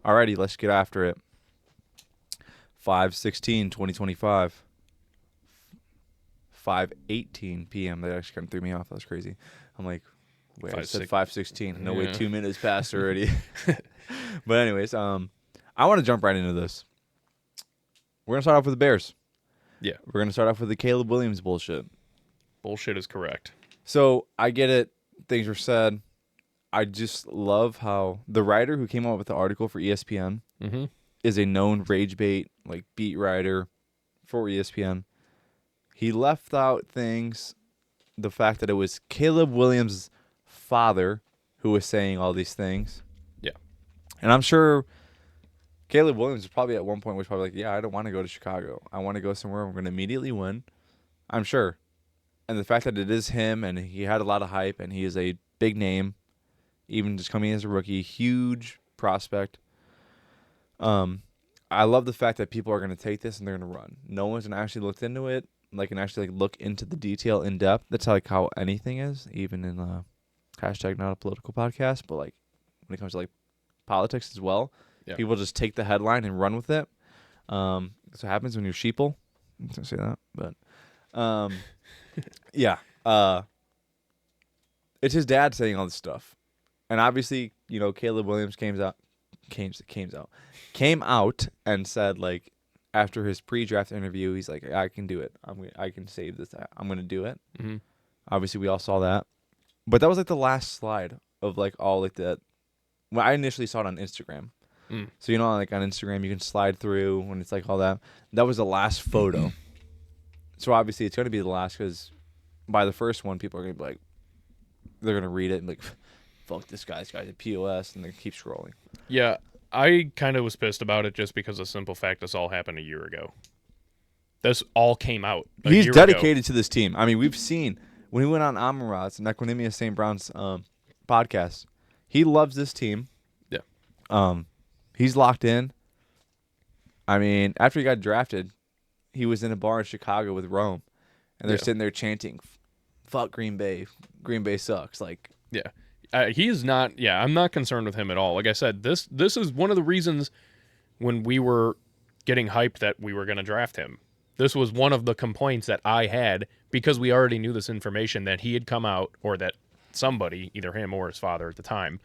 Alrighty, let's get after it. 5/16/2025. 5:18 p.m. That actually kind of threw me off. That was crazy. I'm like, wait, I said 5:16. No, wait, 2 minutes passed already. But anyways, I want to jump right into this. We're going to start off with the Bears. Yeah. We're going to start off with the Caleb Williams bullshit. Bullshit is correct. So I get it. Things were said. I just love how the writer who came up with the article for ESPN is a known rage bait, like beat writer for ESPN. He left out things, the fact that it was Caleb Williams' father who was saying all these things. Yeah. And I'm sure Caleb Williams was probably at one point was probably like, yeah, I don't want to go to Chicago. I want to go somewhere I'm going to immediately win. I'm sure. And the fact that it is him and he had a lot of hype and he is a big name, even just coming as a rookie, huge prospect. I love the fact that people are going to take this and they're going to run. No one's going to actually look into it, and actually look into the detail in depth. That's how anything is, even in hashtag not a political podcast, but when it comes to politics as well, people just take the headline and run with it. That's what happens when you're sheeple. I don't say that, but yeah. It's his dad saying all this stuff. And obviously, Caleb Williams came out and said, after his pre-draft interview, he's like, I can do it. I can save this. I'm going to do it. Mm-hmm. Obviously, we all saw that. But that was the last slide of all that. Well, I initially saw it on Instagram. Mm. So, on Instagram, you can slide through when it's all that. That was the last photo. So, obviously, it's going to be the last because by the first one, people are going to be they're going to read it and fuck this guy's a POS, and they keep scrolling. Yeah, I kind of was pissed about it just because of the simple fact this all happened a year ago. This all came out a He's year dedicated ago. to this team. I mean, we've seen when he went on Amarad's and Equanimous St. Brown's podcast, he loves this team. Yeah. He's locked in. I mean, after he got drafted, he was in a bar in Chicago with Rome, and they're sitting there chanting, "Fuck Green Bay. Green Bay sucks." Yeah. He is not. Yeah, I'm not concerned with him at all. Like I said, this is one of the reasons when we were getting hyped that we were going to draft him. This was one of the complaints that I had because we already knew this information that he had come out, or that somebody, either him or his father at the time,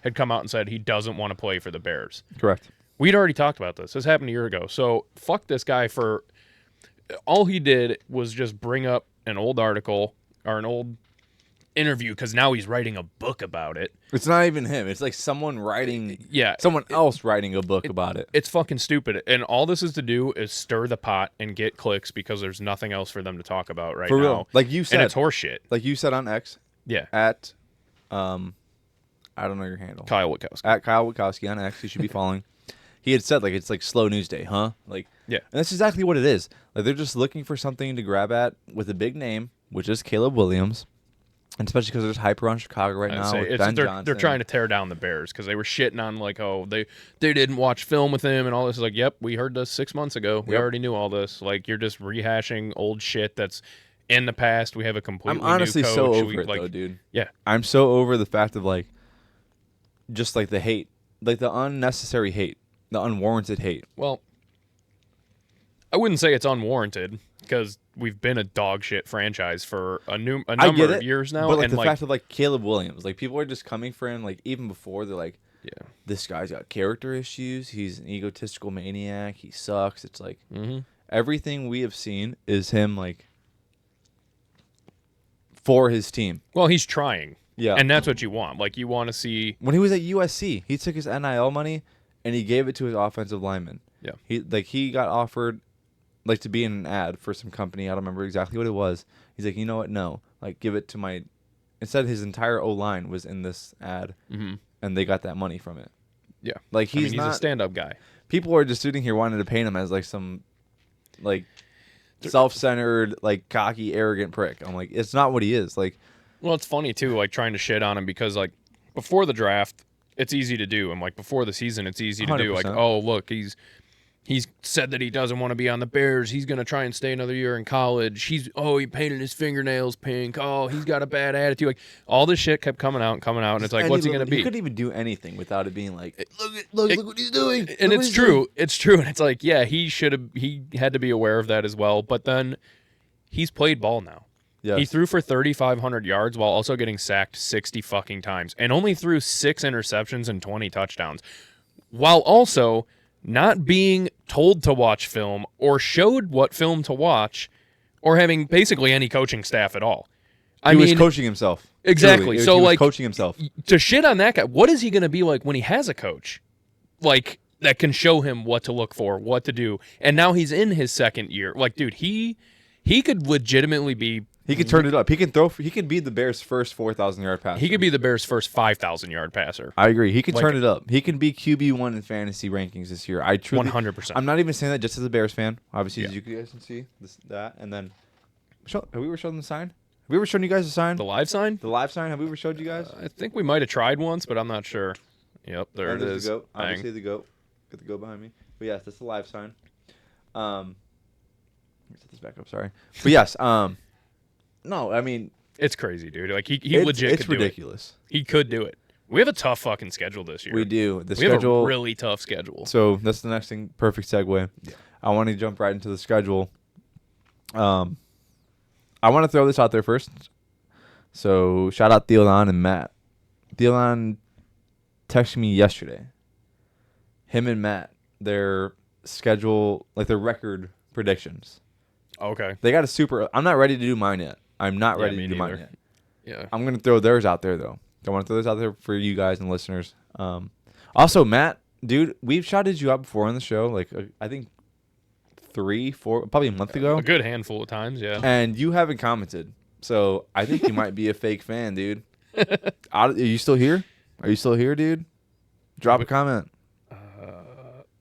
had come out and said he doesn't want to play for the Bears. Correct. We'd already talked about this. This happened a year ago. So fuck this guy for all he did was just bring up an old article or an old interview because now he's writing a book about it. It's not even him. It's someone writing. Yeah, someone else writing a book about it. It's fucking stupid, and all this is to do is stir the pot and get clicks because there's nothing else for them to talk about right now. For real, like you said, and it's horseshit. Like you said on X. Yeah. At, I don't know your handle. Kyle Witkowski. At Kyle Witkowski on X. You should be following. He had said it's slow news day, huh? Yeah. And that's exactly what it is. They're just looking for something to grab at with a big name, which is Caleb Williams. And especially because there's hype around Chicago right now. They're trying to tear down the Bears because they were shitting on they didn't watch film with him and all this. Yep, we heard this 6 months ago. We already knew all this. You're just rehashing old shit that's in the past. We have a completely I'm honestly new coach. so over it though, dude. Yeah, I'm so over the fact of just the hate, the unnecessary hate, the unwarranted hate. Well, I wouldn't say it's unwarranted because we've been a dog shit franchise for a number of years now. But the fact of Caleb Williams, people are just coming for him. Even before they're yeah, this guy's got character issues. He's an egotistical maniac. He sucks. It's mm-hmm. everything we have seen is him for his team. Well, he's trying. Yeah, and that's what you want. You want to see when he was at USC, he took his NIL money and he gave it to his offensive lineman. Yeah, he got offered. To be in an ad for some company. I don't remember exactly what it was. He's like, you know what? No. Give it to my... Instead, his entire O-line was in this ad, mm-hmm. and they got that money from it. Yeah. He's a stand-up guy. People are just sitting here wanting to paint him as, some, self-centered, cocky, arrogant prick. I'm like, it's not what he is. Well, it's funny, too, trying to shit on him because, before the draft, it's easy to do. And, before the season, it's easy to 100%. do. Oh, look, He's said that he doesn't want to be on the Bears. He's going to try and stay another year in college. He painted his fingernails pink. Oh, he's got a bad attitude. Like, all this shit kept coming out, and it's like, what's he going to be? He couldn't even do anything without it being like, look what he's doing. And it's true. It's true. And it's like, yeah, he had to be aware of that as well. But then he's played ball now. Yes. He threw for 3,500 yards while also getting sacked 60 fucking times and only threw 6 interceptions and 20 touchdowns, while also not being told to watch film or showed what film to watch or having basically any coaching staff at all. He was coaching himself. Exactly. So, he was like, coaching himself. To shit on that guy, what is he going to be like when he has a coach? Like, that can show him what to look for, what to do. And now he's in his second year. Like, dude, he could legitimately be... He could turn it up. He can throw. He could be the Bears' first 4,000-yard passer. He could be the Bears' first 5,000-yard passer. I agree. He could turn it up. He can be QB1 in fantasy rankings this year. I truly 100%. I'm not even saying that just as a Bears fan. Obviously, as you guys can see that. And then, have we ever shown the sign? Have we ever shown you guys the sign? The live sign? The live sign. Have we ever showed you guys? I think we might have tried once, but I'm not sure. Yep, there it is. The goat. Obviously, the goat. Got the goat behind me. But yes, that's the live sign. Let me set this back up. Sorry. But yes. No, I mean... It's crazy, dude. Like, he legit it's could ridiculous. Do it. He could do it. We have a tough fucking schedule this year. We do. We have a really tough schedule. So, that's the next thing. Perfect segue. Yeah. I want to jump right into the schedule. I want to throw this out there first. So, shout out Theodon and Matt. Theodon texted me yesterday. Him and Matt, their schedule, like their record predictions. Okay. They got a super... I'm not ready to do mine yet. I'm not ready to do mine yet. Yeah. I'm going to throw theirs out there, though. I want to throw this out there for you guys and listeners. Also, Matt, dude, we've shouted you out before on the show. Like, I think 3, 4, probably a month ago. A good handful of times, yeah. And you haven't commented. So, I think you might be a fake fan, dude. Are you still here? Are you still here, dude? Drop a comment.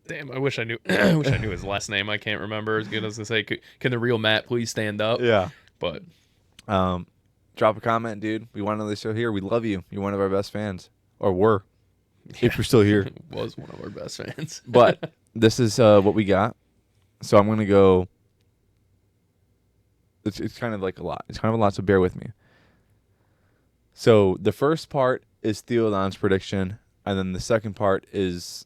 Damn, I wish I knew. I wish I knew his last name. I can't remember. As good as to say, can the real Matt please stand up? Yeah. But, drop a comment, dude. We want to know this show here. We love you. You're one of our best fans, or were, if you're still here. Was one of our best fans. But this is what we got. So I'm gonna go. It's kind of like a lot. It's kind of a lot. So bear with me. So the first part is Theodon's prediction, and then the second part is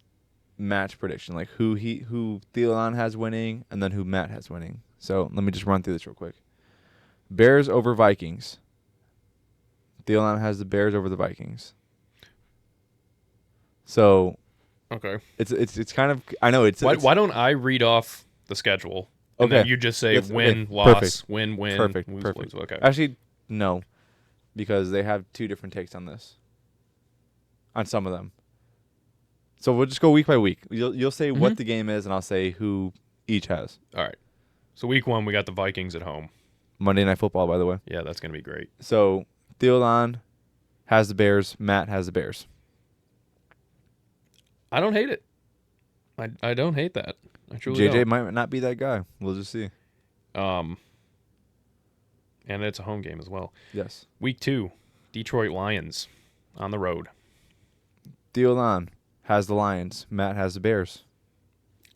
Matt's prediction, like who Theodon has winning, and then who Matt has winning. So let me just run through this real quick. Bears over Vikings. Theodon has the Bears over the Vikings. So, okay, it's kind of, I know it's. Why don't I read off the schedule? And okay, then you just say win, okay. loss, Perfect. win, perfect, lose, perfect. lose. Okay. Actually, no, because they have 2 different takes on this. On some of them. So we'll just go week by week. You'll say what the game is, and I'll say who each has. All right. So week 1, we got the Vikings at home. Monday Night Football, by the way. Yeah, that's going to be great. So Theodon has the Bears. Matt has the Bears. I don't hate it. I don't hate that. I truly JJ don't. might not be that guy. We'll just see. And it's a home game as well. Yes. Week 2, Detroit Lions on the road. Theodon has the Lions. Matt has the Bears.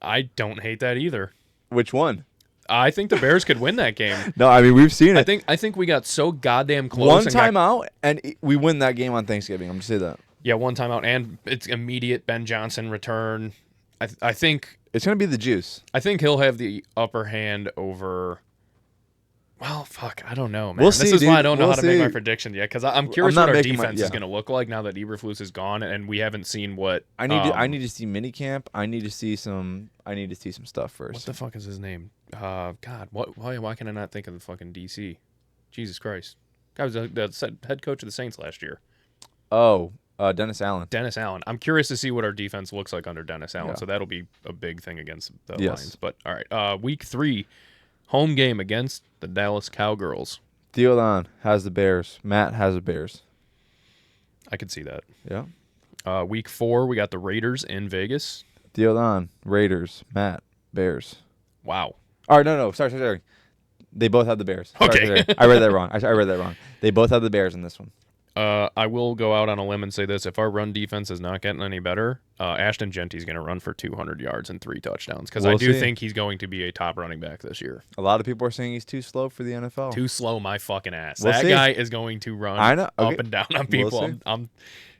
I don't hate that either. Which one? I think the Bears could win that game. No, I mean, we've seen it. I think we got so goddamn close. One time out, and we win that game on Thanksgiving. I'm just saying that. Yeah, one time out, and it's immediate Ben Johnson return. I think it's going to be the juice. I think he'll have the upper hand over... Well, fuck, I don't know, man. We'll see, this is dude. why I don't know We'll how to make my prediction yet, because I'm curious what our defense is going to look like now that Eberflus is gone, and we haven't seen what... I need to see minicamp. I need to see some stuff first. What the fuck is his name? God, why can I not think of the fucking DC? Jesus Christ. Guy was the head coach of the Saints last year. Oh, Dennis Allen. Dennis Allen. I'm curious to see what our defense looks like under Dennis Allen, Yeah. so that'll be a big thing against the Yes. Lions. But, all right, week 3, home game against the Dallas Cowgirls. Theodon has the Bears. Matt has the Bears. I could see that. Yeah. Week 4, we got the Raiders in Vegas. Theodon, Raiders. Matt, Bears. Wow. All right, no. Sorry. They both have the Bears. Okay. Sorry. I read that wrong. I read that wrong. They both have the Bears in this one. I will go out on a limb and say this: if our run defense is not getting any better, Ashton Genty's going to run for 200 yards and 3 touchdowns because I We'll do see. think he's going to be a top running back this year. A lot of people are saying he's too slow for the NFL. Too slow, my fucking ass. We'll that see. guy is going to run I know. Okay. up and down on We'll people. see.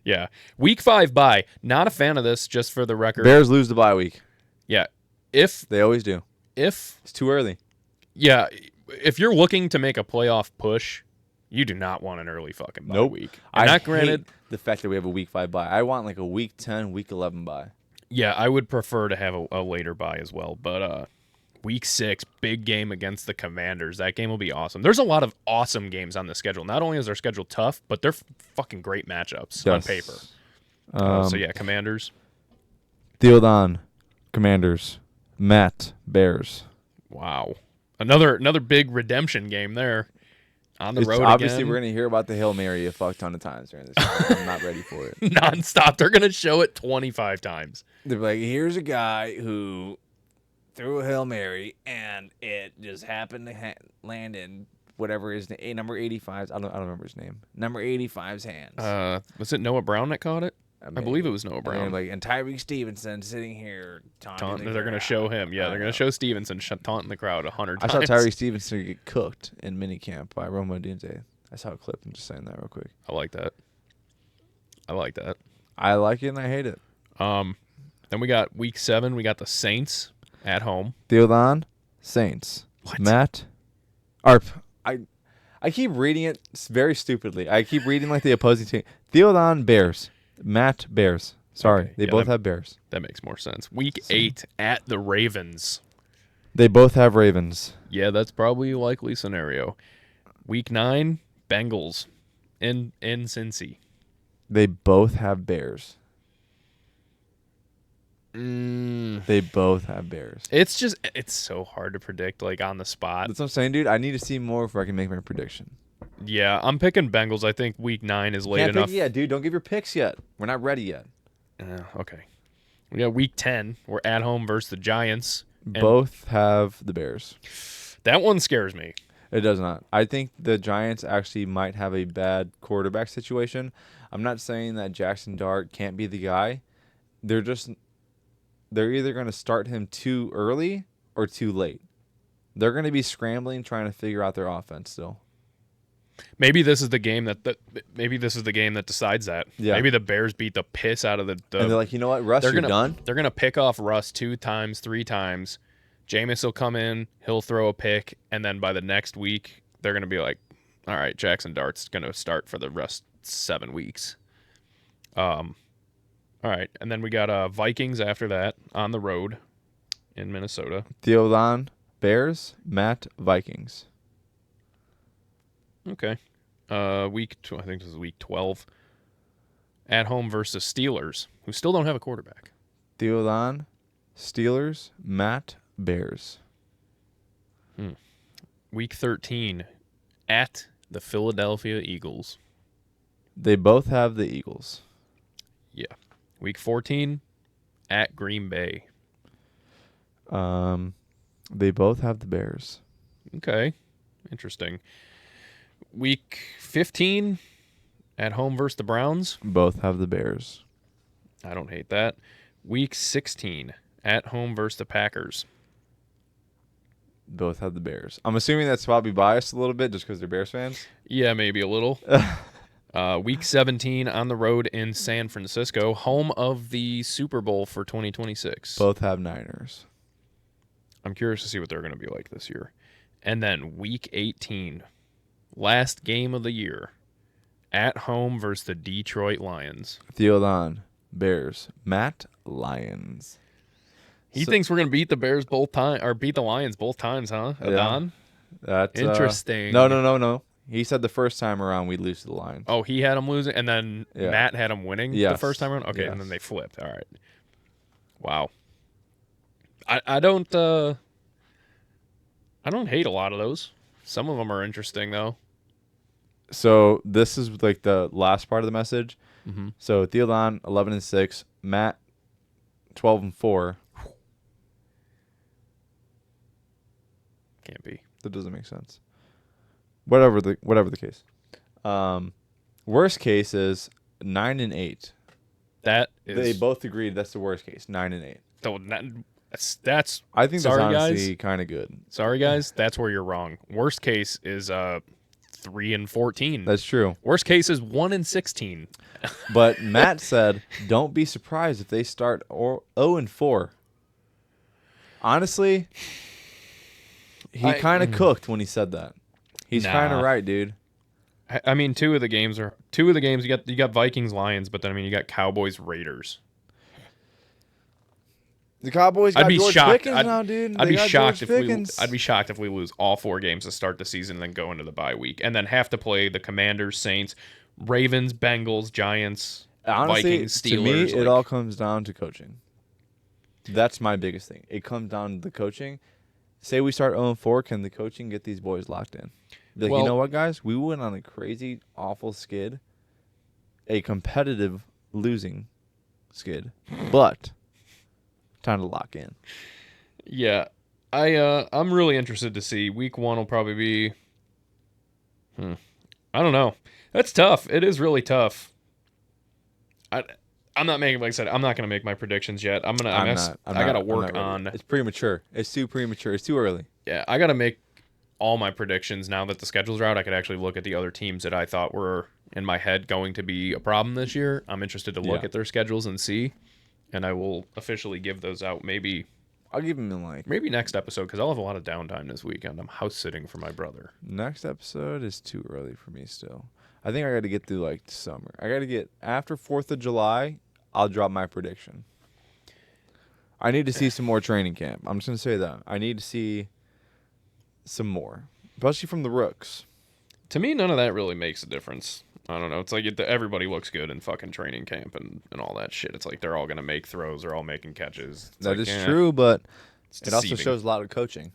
Yeah. Week 5 bye. Not a fan of this. Just for the record. Bears lose the bye week. Yeah. If They always do. It's too early. Yeah. If you're looking to make a playoff push, you do not want an early fucking bye week. And I granted hate the fact that we have a week 5 bye. I want like a week 10, week 11 bye. Yeah, I would prefer to have a later bye as well. But week 6, big game against the Commanders. That game will be awesome. There's a lot of awesome games on the schedule. Not only is their schedule tough, but they're fucking great matchups on paper. So yeah, Commanders. Theodon, Commanders. Matt, Bears. Wow. Another big redemption game there. On the road obviously, again. we're going to hear about the Hail Mary a fuck ton of times during this game. I'm not ready for it. Nonstop. They're going to show it 25 times. They're like, here's a guy who threw a Hail Mary, and it just happened to land in whatever his name, number 85's. I don't remember his name. Number 85's hands. Was it Noah Brown that caught it? I believe it was Noah Brown. And Tyreek Stevenson sitting here taunting. They're going to show him. Yeah, they're going to show Stevenson taunting the crowd 100 times. I saw Tyreek Stevenson get cooked in minicamp by Roma Odunze. I saw a clip. I'm just saying that real quick. I like that. I like it and I hate it. Then we got week 7. We got the Saints at home. Theodon, Saints. What? Matt, Arp. I keep reading it very stupidly. I keep reading like the opposing team. Theodon, Bears. Matt, Bears. Sorry, Okay, they both have Bears. That makes more sense. Week 8 at the Ravens. They both have Ravens. Yeah, that's probably a likely scenario. Week 9, Bengals in Cincy. They both have Bears. They both have Bears. It's so hard to predict like on the spot. That's what I'm saying, dude. I need to see more before I can make my prediction. Yeah, I'm picking Bengals. I think week 9 is late enough. Yeah, dude. Don't give your picks yet. We're not ready yet. Okay. We got week 10. We're at home versus the Giants. Both have the Bears. That one scares me. It does not. I think the Giants actually might have a bad quarterback situation. I'm not saying that Jackson Dart can't be the guy. They're either going to start him too early or too late. They're going to be scrambling, trying to figure out their offense still. Maybe this is the game that decides that. Yeah. Maybe the Bears beat the piss out of the and they're like, you know what, Russ, you're done. They're gonna pick off Russ 2 times, 3 times. Jameis will come in, he'll throw a pick, and then by the next week, they're gonna be like, all right, Jackson Dart's gonna start for the rest 7 weeks. All right, and then we got Vikings after that on the road in Minnesota. Theodon, Bears. Matt, Vikings. Okay. I think this is week 12. At home versus Steelers, who still don't have a quarterback. Theodon, Steelers. Matt, Bears. Week 13. At the Philadelphia Eagles. They both have the Eagles. Yeah. Week 14. At Green Bay. They both have the Bears. Okay. Interesting. Week 15, at home versus the Browns. Both have the Bears. I don't hate that. Week 16, at home versus the Packers. Both have the Bears. I'm assuming that's probably biased a little bit just because they're Bears fans. Yeah, maybe a little. Week 17, on the road in San Francisco, home of the Super Bowl for 2026. Both have Niners. I'm curious to see what they're going to be like this year. And then week 18, last game of the year, at home versus the Detroit Lions. Theodon, Bears. Matt, Lions. He thinks we're going to beat the Bears both times, or beat the Lions both times, huh? Adon? That's interesting. No. He said the first time around we'd lose to the Lions. Oh, he had them losing, and then Matt had them winning the first time around? Okay, yes. And then they flipped. All right. Wow. I don't hate a lot of those. Some of them are interesting, though. So this is like the last part of the message. Mm-hmm. So Theodon 11-6, Matt 12-4. Can't be. That doesn't make sense. Whatever the case. Worst case is 9-8. That is. They both agreed that's the worst case, 9-8. That's. I think sorry, that's honestly guys. kind of good. Sorry, guys. That's where you're wrong. Worst case is 3-14. That's true. Worst case is 1-16. But Matt said, don't be surprised if they start 0-4. Honestly, he kind of cooked when he said that. He's kind of right, dude. I mean, two of the games you got Vikings Lions, but then I mean you got Cowboys Raiders. The Cowboys got George Pickens now, dude. I'd be shocked if we lose all 4 games to start the season and then go into the bye week and then have to play the Commanders, Saints, Ravens, Bengals, Giants, honestly, Vikings, Steelers. To me, it all comes down to coaching. That's my biggest thing. It comes down to the coaching. Say we start 0-4, can the coaching get these boys locked in? Be like, you know what, guys? We went on a crazy, awful skid, a competitive losing skid, but time to lock in. Yeah, I'm really interested to see. Week 1 will probably be. I don't know. That's tough. It is really tough. I'm not making, like I said, I'm not gonna make my predictions yet. I gotta work on. It's premature. It's too premature. It's too early. Yeah, I gotta make all my predictions now that the schedule's out. I could actually look at the other teams that I thought were in my head going to be a problem this year. I'm interested to look at their schedules and see, and I will officially give those out. Maybe I'll give them maybe next episode because I'll have a lot of downtime this weekend. I'm house sitting for my brother. Next episode is too early for me still. I think I got to get through summer. I got to get after 4th of July. I'll drop my prediction. I need to see some more training camp. I'm just gonna say that I need to see some more, especially from the rooks. To me, none of that really makes a difference. I don't know. It's like everybody looks good in fucking training camp and all that shit. It's like they're all going to make throws. They're all making catches. That is true, but it also shows a lot of coaching.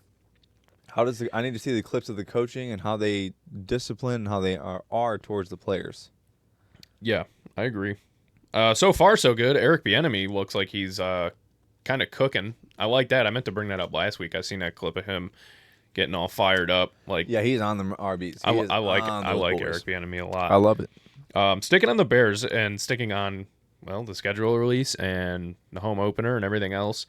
I need to see the clips of the coaching and how they discipline and how they are towards the players. Yeah, I agree. So far, so good. Eric Bieniemy looks like he's kind of cooking. I like that. I meant to bring that up last week. I seen that clip of him getting all fired up. Yeah, he's on the RBs. I like Eric Bieniemy a lot. I love it. Sticking on the Bears and sticking on the schedule release and the home opener and everything else.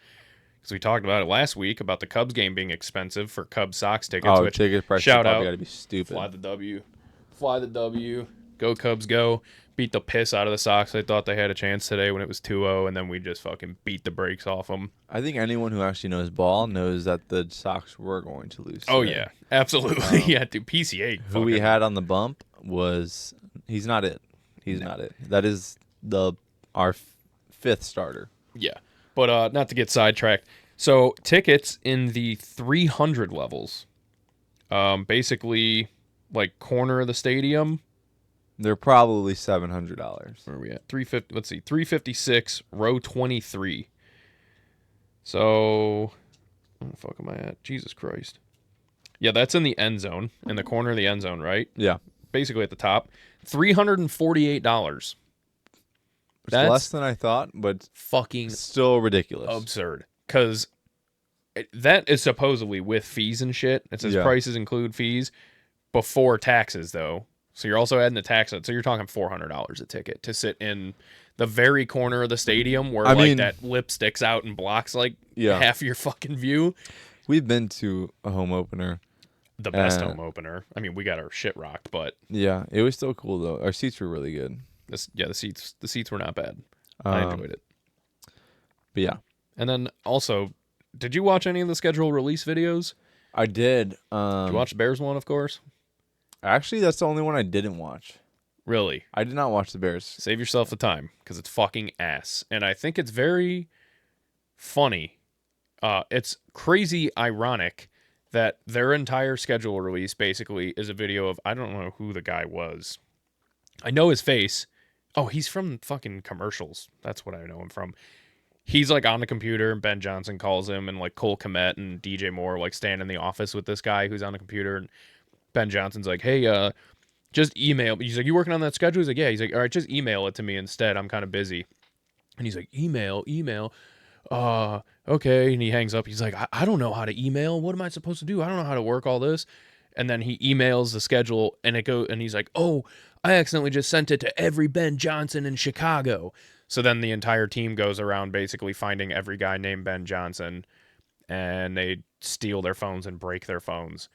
Because we talked about it last week about the Cubs game being expensive for Cubs Sox tickets. Which ticket prices shout out, got to be stupid. Fly the W, go Cubs go. Beat the piss out of the Sox. I thought they had a chance today when it was 2-0, and then we just fucking beat the brakes off them. I think anyone who actually knows ball knows that the Sox were going to lose today. Oh, yeah. Absolutely. Yeah, dude, PCA. Who we had on the bump he's not it. He's not it. That is our 5th starter. Yeah. But not to get sidetracked. So tickets in the 300 levels, basically like corner of the stadium, they're probably $700. Where are we at? 350. Let's see. 356, row 23. So, where the fuck am I at? Jesus Christ. Yeah, that's in the end zone, in the corner of the end zone, right? Yeah. Basically at the top. $348. It's less than I thought, but fucking still ridiculous. Absurd. Because that is supposedly with fees and shit. It says prices include fees before taxes, though. So you're also adding the tax. So you're talking $400 a ticket to sit in the very corner of the stadium where that lip sticks out and blocks half your fucking view. We've been to a home opener. The best home opener. I mean, we got our shit rocked, but yeah, it was still cool though. Our seats were really good. The seats were not bad. I enjoyed it. But yeah. And then also, did you watch any of the schedule release videos? I did. Did you watch the Bears one, of course? Actually, that's the only one I didn't watch. Really? I did not watch the Bears. Save yourself the time, because it's fucking ass. And I think it's very funny. It's crazy ironic that their entire schedule release basically is a video of, I don't know who the guy was. I know his face. Oh, he's from fucking commercials. That's what I know him from. He's on the computer, and Ben Johnson calls him, and Cole Kmet and DJ Moore stand in the office with this guy who's on the computer, and Ben Johnson's like, hey, just email. He's like, you working on that schedule? He's like, yeah. He's like, all right, just email it to me instead. I'm kind of busy. And he's like, email. Okay. And he hangs up. He's like, I don't know how to email. What am I supposed to do? I don't know how to work all this. And then he emails the schedule, and and he's like, oh, I accidentally just sent it to every Ben Johnson in Chicago. So then the entire team goes around basically finding every guy named Ben Johnson, and they steal their phones and break their phones.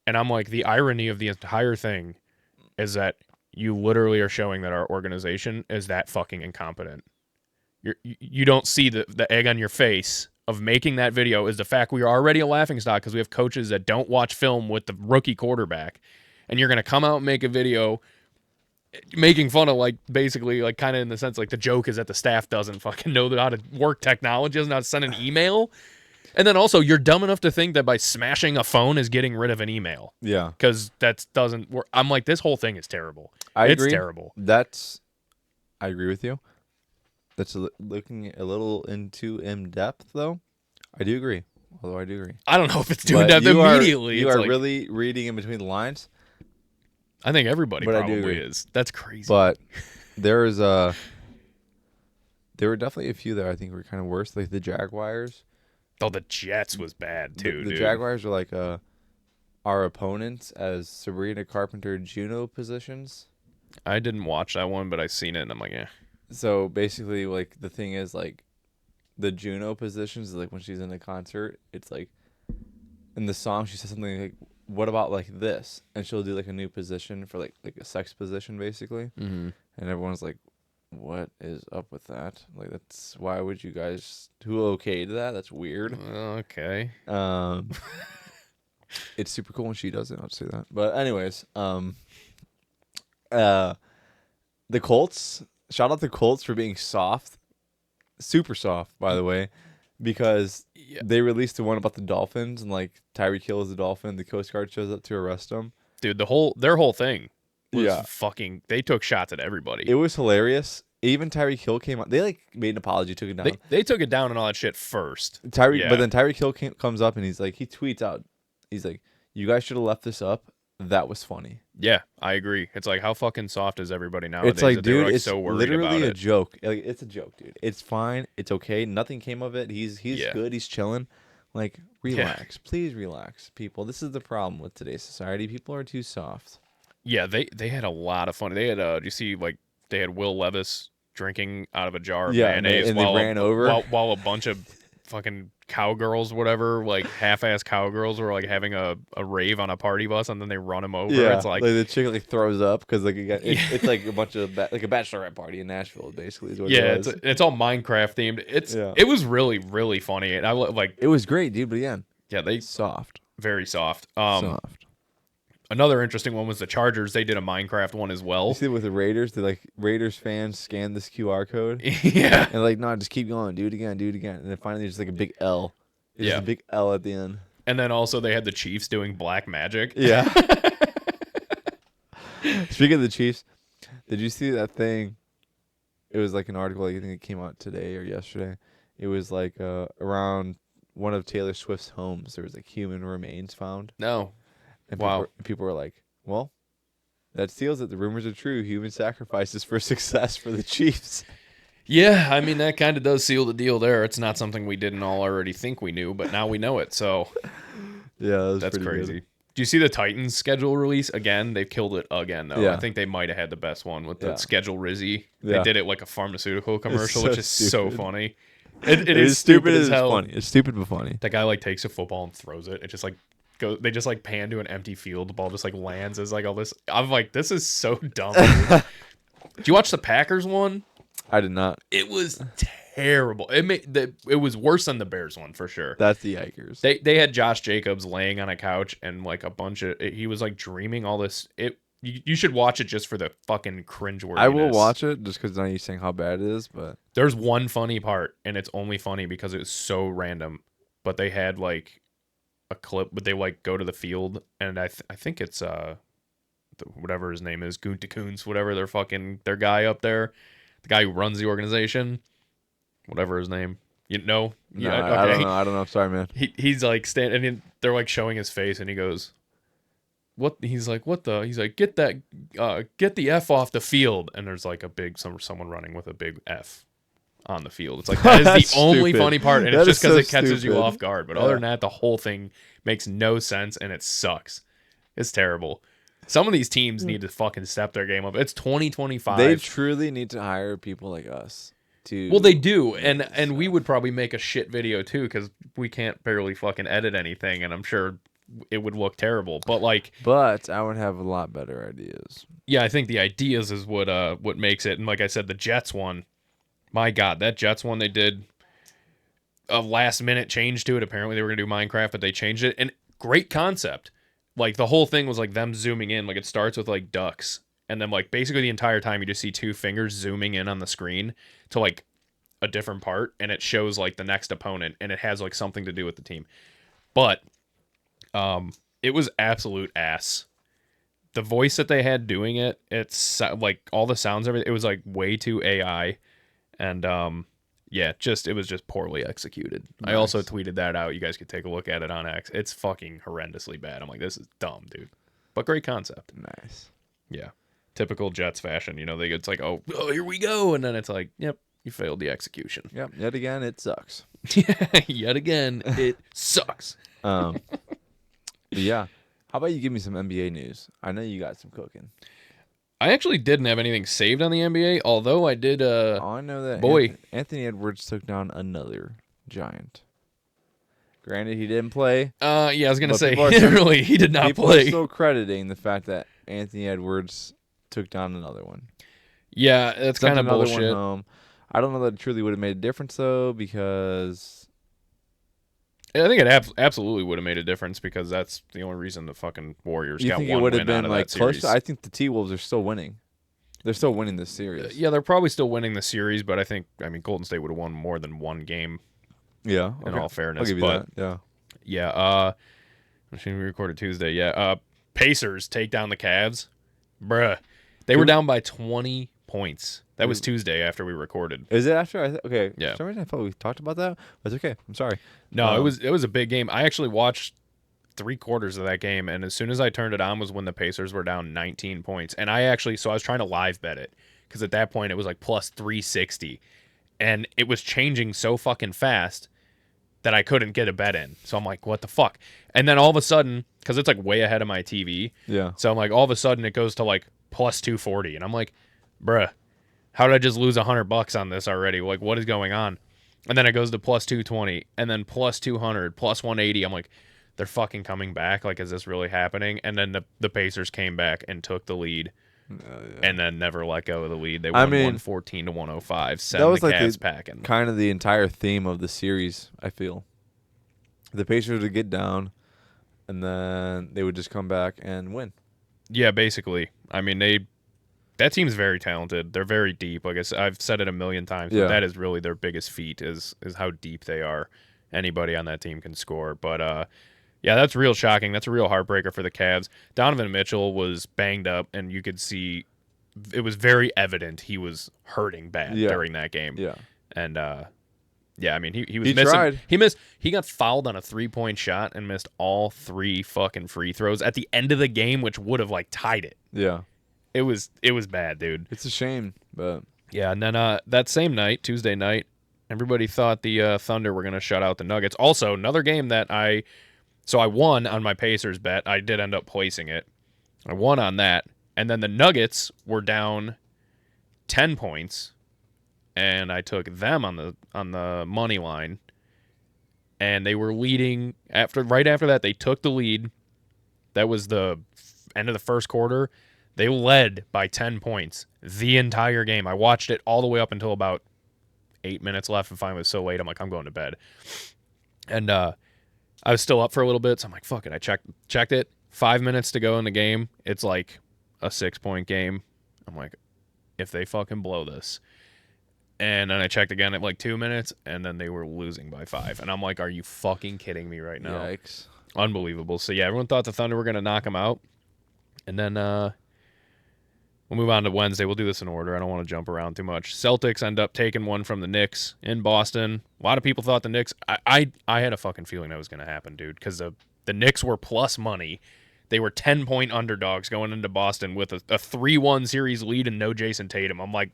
And I'm like, the irony of the entire thing is that you literally are showing that our organization is that fucking incompetent. You don't see the egg on your face of making that video is the fact we are already a laughingstock because we have coaches that don't watch film with the rookie quarterback. And you're going to come out and make a video making fun of, like, basically, like, kind of in the sense, like, the joke is that the staff doesn't fucking know how to work technology, doesn't know how to send an email. And then also, you're dumb enough to think that by smashing a phone is getting rid of an email. Yeah. Because that doesn't work. I'm like, this whole thing is terrible. It's agree. Terrible. I agree with you. That's looking a little into in-depth, though. I do agree. Although I do agree. I don't know if it's doing that immediately. You are really reading in between the lines. I think everybody probably is. That's crazy. But there were definitely a few that I think were kind of worse, like the Jaguars. Oh, the Jets was bad too. The Jaguars are like our opponents as Sabrina Carpenter Juno positions. I didn't watch that one, but I seen it and I'm like, yeah. So basically, like, the thing is, like, the Juno positions, like when she's in a concert, it's like in the song she says something like, what about like this? And she'll do like a new position for like a sex position basically. Mm-hmm. And everyone's like, what is up with that? Like, that's, why would you guys, who okayed that? That's weird. Okay. It's super cool when she does it, I'll say that. But anyways, the Colts, shout out the Colts for being soft. Super soft, by the way, because they released the one about the Dolphins and like Tyreek Hill is the Dolphin. The Coast Guard shows up to arrest him. Dude, their whole thing was fucking. They took shots at everybody. It was hilarious. Even Tyreek Hill came out. They like made an apology, took it down. They took it down and all that shit first. But then Tyreek Hill comes up and he's like, he tweets out, he's like, "You guys should have left this up. That was funny." Yeah, I agree. It's like, how fucking soft is everybody nowadays? It's like, dude, like it's so literally a joke. Like, it's a joke, dude. It's fine. It's okay. Nothing came of it. He's good. He's chilling. Like, relax. Please relax, people. This is the problem with today's society. People are too soft. Yeah, they had a lot of fun. They had you see, like, they had Will Levis drinking out of a jar of mayonnaise and they ran over while a bunch of fucking cowgirls, whatever, like half-ass cowgirls were like having a rave on a party bus, and then they run him over. Yeah, it's like the chick like throws up because like it's like a bunch of like a bachelorette party in Nashville, basically. Is what it was. It's all Minecraft themed. It was really, really funny, and I like it was great, dude. But they soft, very soft. Soft. Another interesting one was the Chargers. They did a Minecraft one as well. You see with the Raiders, they like Raiders fans scan this QR code. Yeah. And like, no, just keep going, do it again. And then finally there's like a big L. There's a big L at the end. And then also they had the Chiefs doing black magic. Yeah. Speaking of the Chiefs, did you see that thing? It was like an article, I think it came out today or yesterday. It was like around one of Taylor Swift's homes. There was like human remains found. No. And wow. People were like, well, that seals it. The rumors are true. Human sacrifices for success for the Chiefs. Yeah, I mean, that kind of does seal the deal there. It's not something we didn't all already think we knew, but now we know it, so. Yeah, that's crazy. Good. Do you see the Titans schedule release? Again, they've killed it again, though. Yeah. I think they might have had the best one with the schedule Rizzy. They did it like a pharmaceutical commercial, so which is stupid. so funny. It is stupid as hell. Funny. It's stupid but funny. That guy like takes a football and throws it. It just like goes. They just like pan to an empty field. The ball just like lands as like all this. I'm like, this is so dumb. Did you watch the Packers one? I did not. It was terrible. It was worse than the Bears one for sure. That's the Yikers. They had Josh Jacobs laying on a couch and like a bunch of he was like dreaming all this. You should watch it just for the fucking cringeworthiness. I will watch it just because now you're saying how bad it is. But there's one funny part, and it's only funny because it was so random. But they had like a clip, but they like go to the field, and I think it's whatever his name is, Gunther whatever their guy up there, the guy who runs the organization, whatever his name. You know? No, yeah, okay. I don't know. I'm sorry, man. He's like standing, and they're like showing his face, and he goes, "What?" He's like, "What the?" He's like, "Get the F off the field." And there's like a big someone running with a big F on the field. It's like that is the only funny part, and it's just because it catches you off guard. But other than that, the whole thing makes no sense, and it sucks. It's terrible. Some of these teams need to fucking step their game up. It's 2025. They truly need to hire people like us to. Well, they do, make and this we stuff. would probably make a shit video too because we can't barely fucking edit anything, and I'm sure it would look terrible. But like, But I would have a lot better ideas. yeah, I think the ideas is what makes it. And like I said, the Jets one, my God, that Jets one they did a last minute change to it. Apparently they were gonna do Minecraft, but they changed it, and great concept. Like the whole thing was like them zooming in. Like it starts with like ducks, and then like basically the entire time you just see two fingers zooming in on the screen to like a different part, and it shows like the next opponent, and it has like something to do with the team. But it was absolute ass. The voice that they had doing it, it's like all the sounds, everything. It was like way too AI, and yeah, it was just poorly executed. Nice. I also tweeted that out. You guys could take a look at it on X. It's fucking horrendously bad. I'm like, this is dumb, dude. But great concept. Nice. Yeah. Typical Jets fashion. You know, it's like, oh, here we go. And then it's like, yep, you failed the execution. Yep. Yet again, it sucks. Yet again, it sucks. But yeah. How about you give me some NBA news? I know you got some cooking. I actually didn't have anything saved on the NBA, although I did. I know that boy. Anthony Edwards took down another giant. Granted, he didn't play. Yeah, I was gonna But say people are he did not People play. are still crediting the fact that Anthony Edwards took down another one. Yeah, that's Sent kind of another bullshit. one home. I don't know that it truly would have made a difference though, because I think it absolutely would have made a difference because that's the only reason the fucking Warriors you got think one it would win have out been of like that close. series. I think the T-Wolves are still winning. They're still winning this series. Yeah, they're probably still winning the series, but I mean, Golden State would have won more than one game. Yeah. In all fairness, I'll give you but that. Yeah. yeah, I'm assuming we recorded Tuesday. Yeah, Pacers take down the Cavs, bruh. They were down by 20 points. That was Tuesday after we recorded. Is it after? Okay. Yeah. For some reason I thought we talked about that. But it's okay. I'm sorry. No, it was a big game. I actually watched 3/4 of that game, and as soon as I turned it on was when the Pacers were down 19 points. And I was trying to live bet it because at that point it was like plus 360, and it was changing so fucking fast that I couldn't get a bet in. So I'm like, what the fuck? And then all of a sudden, because it's like way ahead of my TV, Yeah. so I'm like, all of a sudden it goes to like plus 240, and I'm like, bruh, how did I just lose $100 on this already? Like, what is going on? And then it goes to plus 220, and then plus 200, plus 180. I'm like, they're fucking coming back. Like, is this really happening? And then the Pacers came back and took the lead, and then never let go of the lead. They won 114 to 105. Send that was the like Cavs packing. Kind of the entire theme of the series. I feel the Pacers would get down, and then they would just come back and win. Yeah, basically. I mean, that team's very talented. They're very deep. Like I've said it a million times, but that is really their biggest feat is how deep they are. Anybody on that team can score. But yeah, that's real shocking. That's a real heartbreaker for the Cavs. Donovan Mitchell was banged up, and you could see it was very evident he was hurting bad during that game. Yeah. And yeah, I mean he was He missing. tried. He got fouled on a 3-point shot and missed all 3 fucking free throws at the end of the game, which would have like tied it. Yeah. It was bad, dude. It's a shame, but Yeah, and then that same night, Tuesday night, everybody thought the Thunder were going to shut out the Nuggets. Also, another game that I won on my Pacers bet. I did end up placing it. I won on that. And then the Nuggets were down 10 points, and I took them on the money line. And they were leading right after that. They took the lead. That was the end of the first quarter. They led by 10 points the entire game. I watched it all the way up until about 8 minutes left, and finally it was so late, I'm like, I'm going to bed. And I was still up for a little bit, so I'm like, fuck it. I checked it. 5 minutes to go in the game. It's like a 6-point game. I'm like, if they fucking blow this. And then I checked again at like 2 minutes, and then they were losing by 5. And I'm like, are you fucking kidding me right now? yikes. Unbelievable. So yeah, everyone thought the Thunder were going to knock them out. And then we'll move on to Wednesday. We'll do this in order. I don't want to jump around too much. Celtics end up taking one from the Knicks in Boston. A lot of people thought the Knicks... I had a fucking feeling that was going to happen, dude, because the Knicks were plus money. They were 10-point underdogs going into Boston with a 3-1 series lead and no Jason Tatum. I'm like,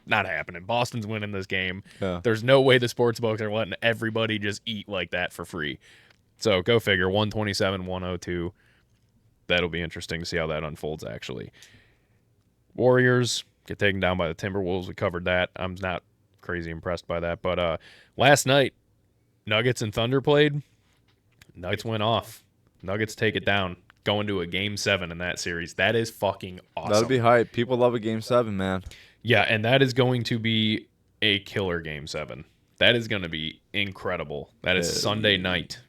not happening. Boston's winning this game. Yeah. There's no way the sportsbooks are letting everybody just eat like that for free. So go figure. 127-102. that'll be interesting to see how that unfolds, actually. Warriors get taken down by the Timberwolves. We covered that. I'm not crazy impressed by that. But last night, Nuggets and Thunder played. Nuggets went off. Nuggets take it down, going to a Game 7 in that series. That is fucking awesome. That'll be hype. People love a Game 7, man. Yeah, and that is going to be a killer Game 7. That is going to be incredible. That is Sunday night.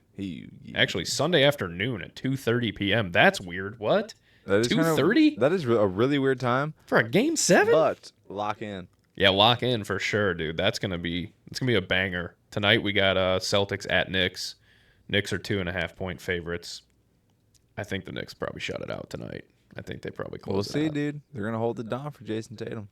Actually, Sunday afternoon at 2:30 p.m. That's weird. What? 2:30? That is a really weird time. For a Game 7? But lock in. Yeah, lock in for sure, dude. It's gonna be a banger. Tonight we got Celtics at Knicks. Knicks are 2.5-point favorites. I think the Knicks probably shut it out tonight. I think they probably close it out. We'll see, dude. They're gonna hold it down for Jason Tatum.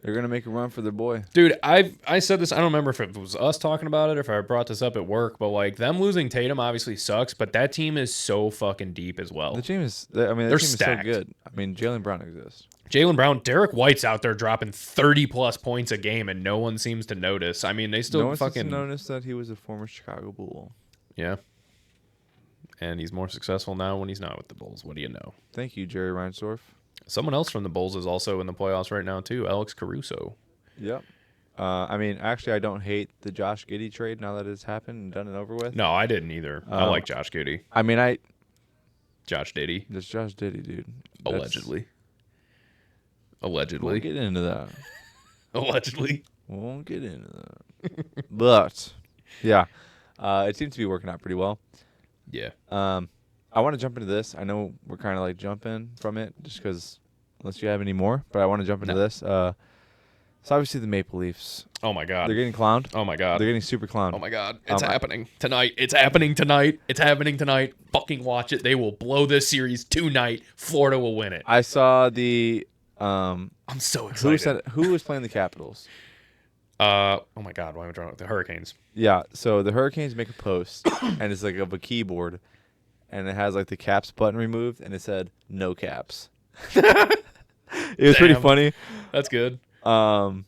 They're gonna make a run for their boy. Dude, I said this. I don't remember if it was us talking about it or if I brought this up at work, but like them losing Tatum obviously sucks. But that team is so fucking deep as well. The team is. They're team stacked. is so good. I mean, Jaylen Brown exists. Jaylen Brown, Derek White's out there dropping 30+ points a game, and no one seems to notice. I mean, they still no one fucking seems to notice that he was a former Chicago Bull. Yeah. And he's more successful now when he's not with the Bulls. What do you know? Thank you, Jerry Reinsdorf. Someone else from the Bulls is also in the playoffs right now too, Alex Caruso. Yep. I mean, actually, I don't hate the Josh Giddey trade now that it's happened and done and over with. No, I didn't either. I like Josh Giddey. I mean, Josh Giddey. That's Josh Giddey, dude. Allegedly. We'll get into that. Allegedly. Won't get into that. But, yeah. It seems to be working out pretty well. Yeah. I want to jump into this. I know we're kind of like jumping from it just because unless you have any more, but I want to jump into this. So obviously the Maple Leafs. Oh, my God. They're getting clowned. Oh, my God. They're getting super clowned. Oh, my God. It's happening tonight. It's happening tonight. It's happening tonight. Fucking watch it. They will blow this series tonight. Florida will win it. I saw the... I'm so excited. Who was playing the Capitals? Oh, my God. Why am I drawing the Hurricanes? Yeah, so the Hurricanes make a post, and it's like of a keyboard, and it has like the caps button removed, and it said, no caps. It was pretty funny. That's good. And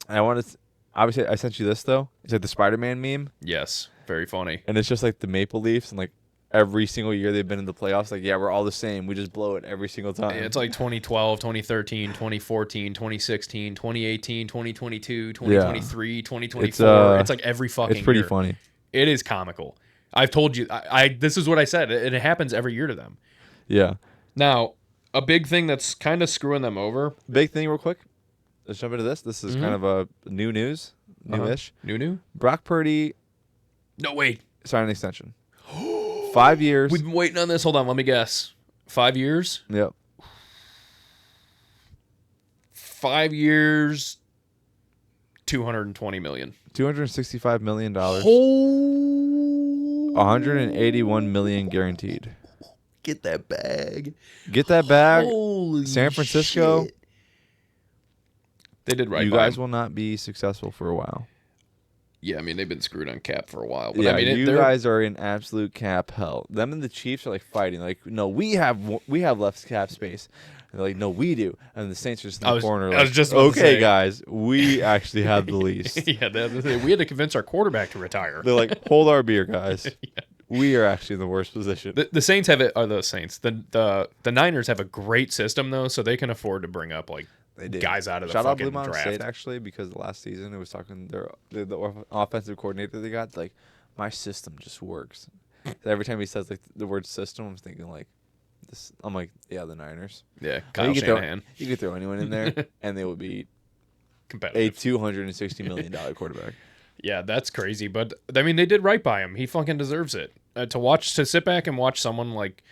I wanted to, obviously I sent you this though. It's like the Spider-Man meme. Yes, very funny. And it's just like the Maple Leafs and like every single year they've been in the playoffs. Like, yeah, we're all the same. We just blow it every single time. It's like 2012, 2013, 2014, 2016, 2018, 2022, 2023, 2024. It's like every fucking year. It's pretty funny. It is comical. I've told you. This is what I said. And it happens every year to them. Yeah. Now, a big thing that's kind of screwing them over. Big thing real quick. Let's jump into this. This is kind of a newish. New? Brock Purdy. No, wait. Signed an extension. 5 years. We've been waiting on this. Hold on. Let me guess. 5 years? Yep. 5 years, $220 million. $265 million. Oh. $181 million guaranteed. Get that bag. Get that bag. Holy San Francisco. Shit. They did right. You by guys him. will not be successful for a while. Yeah, I mean they've been screwed on cap for a while. But yeah, I mean, you guys are in absolute cap hell. Them and the Chiefs are like fighting. Like, no, we have left cap space. And they're like, no, we do. And the Saints are just in the corner. I was just about okay, guys, we actually have the least. Yeah, we had to convince our quarterback to retire. They're like, hold our beer, guys. Yeah. We are actually in the worst position. The Saints have it. Are the Saints? The Niners have a great system though, so they can afford to bring up like guys out of the fucking Blue Mountain draft. State actually, because last season it was talking the offensive coordinator they got, like, my system just works. So every time he says like the word system, I'm thinking like this. I'm like, yeah, the Niners. Yeah, Kyle Shanahan. You could throw anyone in there, and they would be competitive. A $260 million quarterback. Yeah, that's crazy. But I mean, they did right by him. He fucking deserves it. To sit back and watch someone like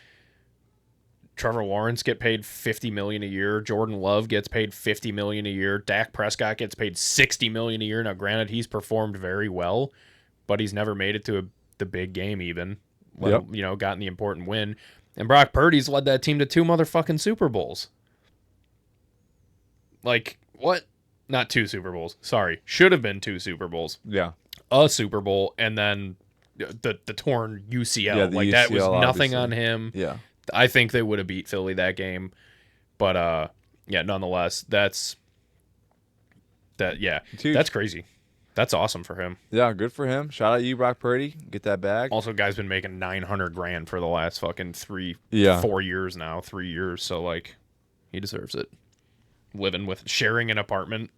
Trevor Lawrence get paid $50 million a year. Jordan Love gets paid $50 million a year. Dak Prescott gets paid $60 million a year. Now, granted, he's performed very well, but he's never made it to the big game even. Yep. Gotten the important win. And Brock Purdy's led that team to 2 motherfucking Super Bowls. Like, what? Not 2 Super Bowls. Sorry. Should have been 2 Super Bowls. Yeah. A Super Bowl, and then the torn UCL. Yeah, like, UCL, that was nothing obviously. on him. Yeah. I think they would have beat Philly that game. But, nonetheless, that's crazy. That's awesome for him. Yeah, good for him. Shout out you, Brock Purdy. Get that bag. Also, guy's been making $900,000 for the last fucking 4 years now, 3 years. So like, he deserves it. Sharing an apartment,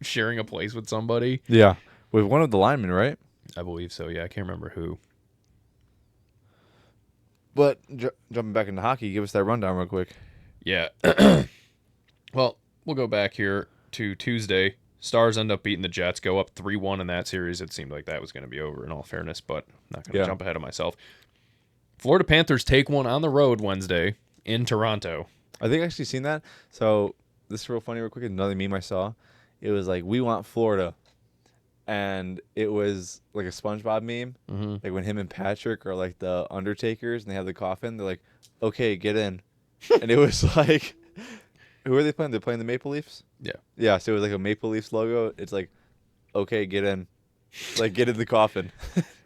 sharing a place with somebody. Yeah, with one of the linemen, right? I believe so. Yeah, I can't remember who. But jumping back into hockey, give us that rundown real quick. Yeah. Well, we'll go back here to Tuesday. Stars end up beating the Jets, go up 3-1 in that series. It seemed like that was going to be over in all fairness, but I'm not going to jump ahead of myself. Florida Panthers take one on the road Wednesday in Toronto. I think I actually seen that. So this is real funny real quick. Another meme I saw. It was like, we want Florida. And it was like a SpongeBob meme. Mm-hmm. Like when him and Patrick are like the Undertakers and they have the coffin. They're like, okay, get in. And it was like, who are they playing? They're playing the Maple Leafs? Yeah. Yeah, so it was like a Maple Leafs logo. It's like, okay, get in. Like, get in the coffin.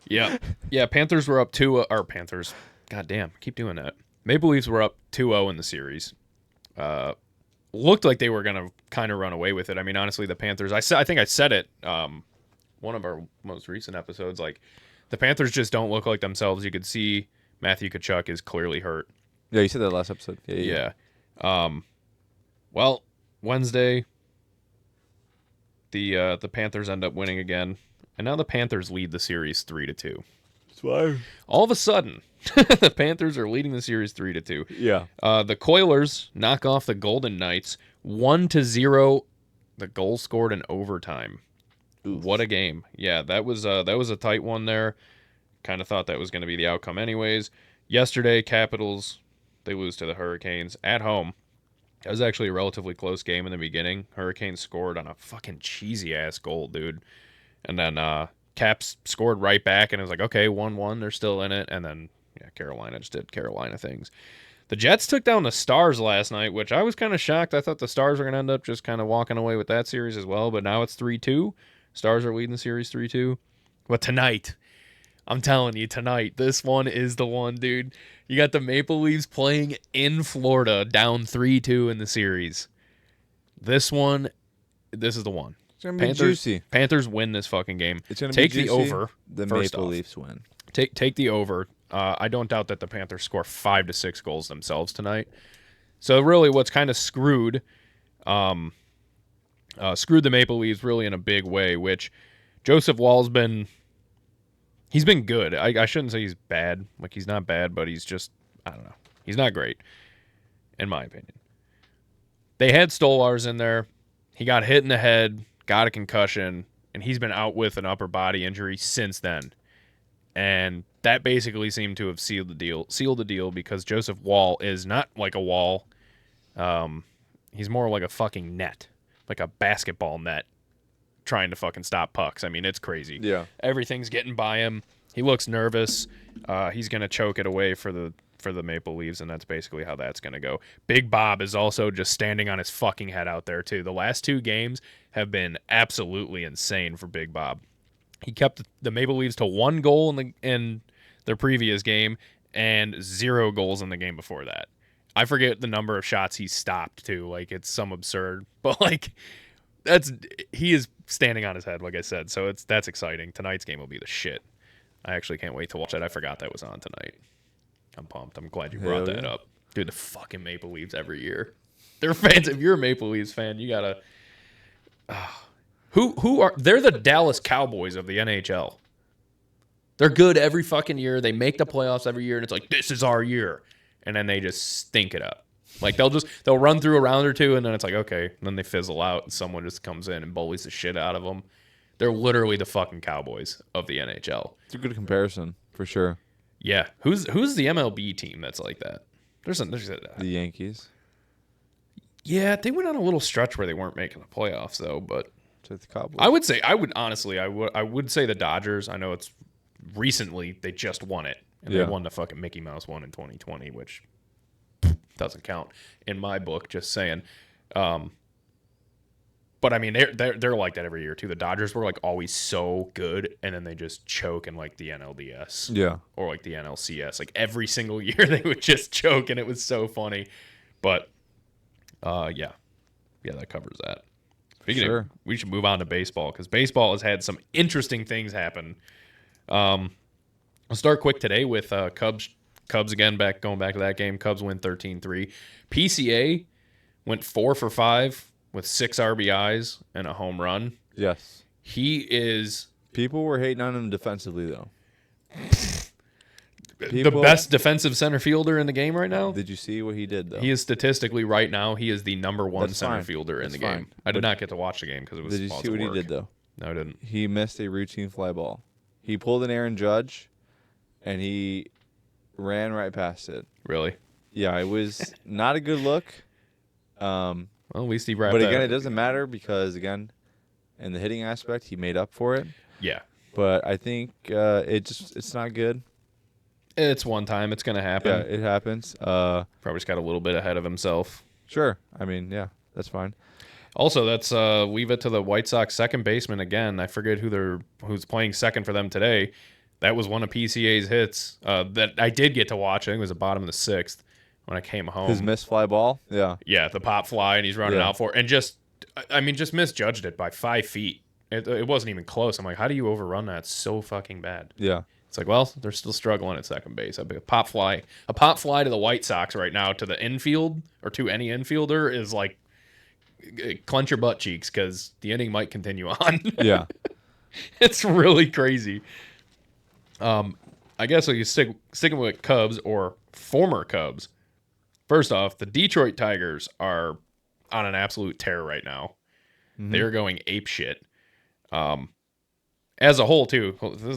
Yeah. Yeah, Panthers were up 2 or Panthers. God damn, keep doing that. Maple Leafs were up 2-0 in the series. Looked like they were going to kind of run away with it. I mean, honestly, the Panthers, I think I said it one of our most recent episodes, like the Panthers just don't look like themselves. You could see Matthew Tkachuk is clearly hurt. Yeah, you said that last episode. Yeah. Well, Wednesday, the Panthers end up winning again, and now the Panthers lead the series 3-2. All of a sudden, the Panthers are leading the series 3-2. Yeah. The Coilers knock off the Golden Knights 1-0. The goal scored in overtime. Oof. What a game! Yeah, that was a tight one there. Kind of thought that was going to be the outcome, anyways. Yesterday, Capitals, they lose to the Hurricanes at home. It was actually a relatively close game in the beginning. Hurricanes scored on a fucking cheesy-ass goal, dude. And then Caps scored right back, and it was like, okay, 1-1, they're still in it. And then, yeah, Carolina just did Carolina things. The Jets took down the Stars last night, which I was kind of shocked. I thought the Stars were going to end up just kind of walking away with that series as well, but now it's 3-2. Stars are leading the series 3-2. But tonight, I'm telling you, tonight, this one is the one, dude. You got the Maple Leafs playing in Florida, down 3-2 in the series. This is the one. It's going to be juicy. Panthers win this fucking game. It's going to take be juicy. The over. The Maple Leafs win. Take the over. I don't doubt that the Panthers score 5 to 6 goals themselves tonight. So really what's kind of screwed the Maple Leafs really in a big way, which Joseph Wall's been good. I shouldn't say he's bad. Like, he's not bad, but he's just, I don't know. He's not great, in my opinion. They had Stolars in there. He got hit in the head, got a concussion, and he's been out with an upper body injury since then. And that basically seemed to have sealed the deal because Joseph Wall is not like a wall. He's more like a fucking net, like a basketball net, trying to fucking stop pucks. I mean, it's crazy. Yeah. Everything's getting by him. He looks nervous. He's going to choke it away for the Maple Leafs, and that's basically how that's going to go. Big Bob is also just standing on his fucking head out there, too. The last 2 games have been absolutely insane for Big Bob. He kept the Maple Leafs to 1 goal in their previous game and 0 goals in the game before that. I forget the number of shots he stopped, too. Like, it's some absurd. But, like, he is standing on his head, like I said. So that's exciting. Tonight's game will be the shit. I actually can't wait to watch it. I forgot that was on tonight. I'm pumped. I'm glad you brought that up. Dude, the fucking Maple Leafs every year. They're fans. If you're a Maple Leafs fan, you gotta... They're the Dallas Cowboys of the NHL. They're good every fucking year. They make the playoffs every year, and it's like, this is our year. And then they just stink it up. Like, they'll run through a round or two, and then it's like, okay. And then they fizzle out, and someone just comes in and bullies the shit out of them. They're literally the fucking Cowboys of the NHL. It's a good comparison, for sure. Yeah. Who's the MLB team that's like that? There's the Yankees. Yeah, they went on a little stretch where they weren't making the playoffs, though, but... The Cowboys. I would say the Dodgers. I know it's recently they just won it, and they won the fucking Mickey Mouse one in 2020, which doesn't count in my book. Just saying. But I mean, they're like that every year too. The Dodgers were like always so good, and then they just choke in like the NLDS, or like the NLCS. Like every single year they would just choke, and it was so funny. But yeah, that covers that. Sure. We should move on to baseball because baseball has had some interesting things happen. I'll start quick today with Cubs. Cubs again, going back to that game. Cubs win 13-3. PCA went 4 for 5 with 6 RBIs and a home run. Yes. He is People were hating on him defensively, though. the best defensive center fielder in the game right now. Did you see what he did, though? He is statistically right now. He is the number one That's center fine. fielder in That's the fine. game. I did not get to watch the game because it was. Did you see what he did, though? No, I didn't. He missed a routine fly ball. He pulled an Aaron Judge, and he ran right past it. Really? Yeah, it was not a good look. Well, at least he wrapped. But again, it doesn't matter because again, in the hitting aspect, he made up for it. Yeah. But I think it's not good. It's one time. It's gonna happen. Yeah, it happens. Probably just got a little bit ahead of himself. Sure. I mean, yeah, that's fine. Also, that's leave it to the White Sox second baseman again. I forget who's playing second for them today. That was one of PCA's hits that I did get to watch. I think it was the bottom of the 6th when I came home. His missed fly ball. Yeah. Yeah, the pop fly, and he's running out for it. And just misjudged it by 5 feet. It wasn't even close. I'm like, how do you overrun that so fucking bad? Yeah. It's like, well, they're still struggling at second base. A pop fly to the White Sox right now to the infield or to any infielder is like clench your butt cheeks because the inning might continue on. Yeah. It's really crazy. I guess if you sticking with Cubs or former Cubs. First off, the Detroit Tigers are on an absolute tear right now. Mm-hmm. They are going ape shit. As a whole, too,